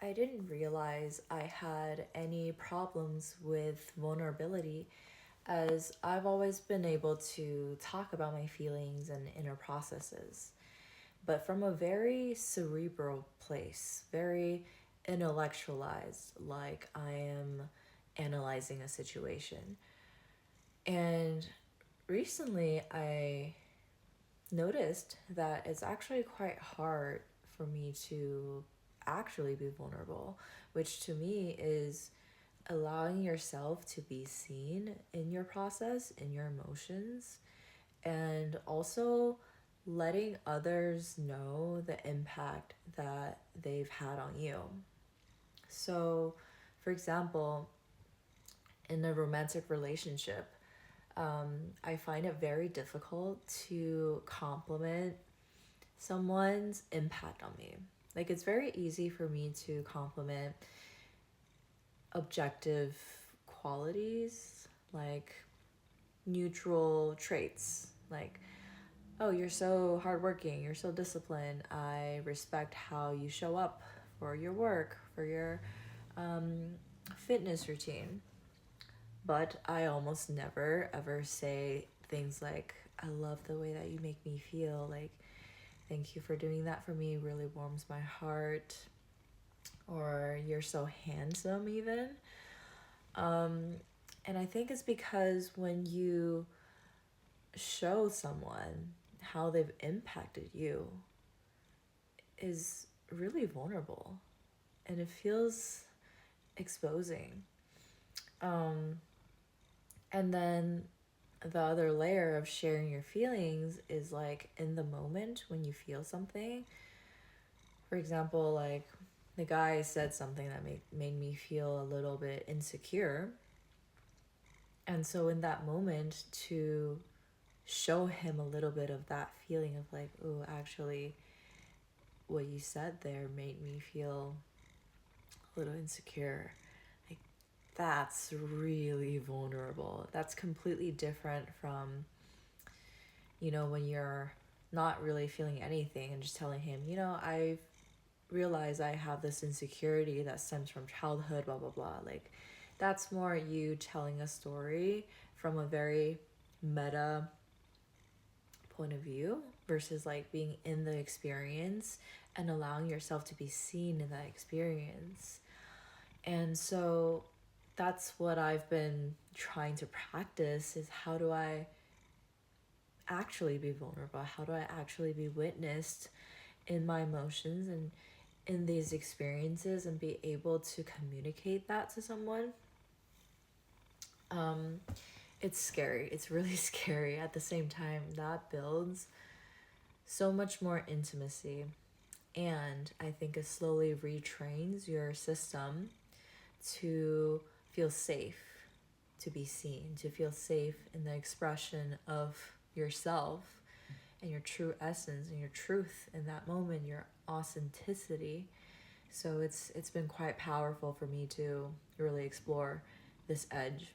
I didn't realize I had any problems with vulnerability, as I've always been able to talk about my feelings and inner processes, but from a very cerebral place, very intellectualized, like I am analyzing a situation. And recently, I noticed that it's actually quite hard for me to actually be vulnerable, which to me is allowing yourself to be seen in your process, in your emotions, and also letting others know the impact that they've had on you. So, for example, in a romantic relationship, I find it very difficult to compliment someone's impact on me. Like, it's very easy for me to compliment objective qualities, like neutral traits, like, oh, you're so hardworking, you're so disciplined, I respect how you show up for your work, for your um, fitness routine. But I almost never ever say things like, I love the way that you make me feel, like, thank you for doing that for me, really warms my heart, or you're so handsome, even. Um, and I think it's because when you show someone how they've impacted you is really vulnerable and it feels exposing. Um, and then the other layer of sharing your feelings is like in the moment when you feel something. For example, like the guy said something that made me feel a little bit insecure. And so in that moment, to show him a little bit of that feeling of like, oh, actually, what you said there made me feel a little insecure. Like, that's really vulnerable. That's completely different from, when you're not really feeling anything and just telling him, I've realized I have this insecurity that stems from childhood, blah, blah, blah. Like, that's more you telling a story from a very meta point of view versus like being in the experience and allowing yourself to be seen in that experience. And so that's what I've been trying to practice is how do I actually be vulnerable? How do I actually be witnessed in my emotions and in these experiences and be able to communicate that to someone? Um, it's scary. It's really scary. At the same time, that builds so much more intimacy. And I think it slowly retrains your system to feel safe, to be seen, to feel safe in the expression of yourself and your true essence and your truth in that moment, your authenticity. So it's been quite powerful for me to really explore this edge.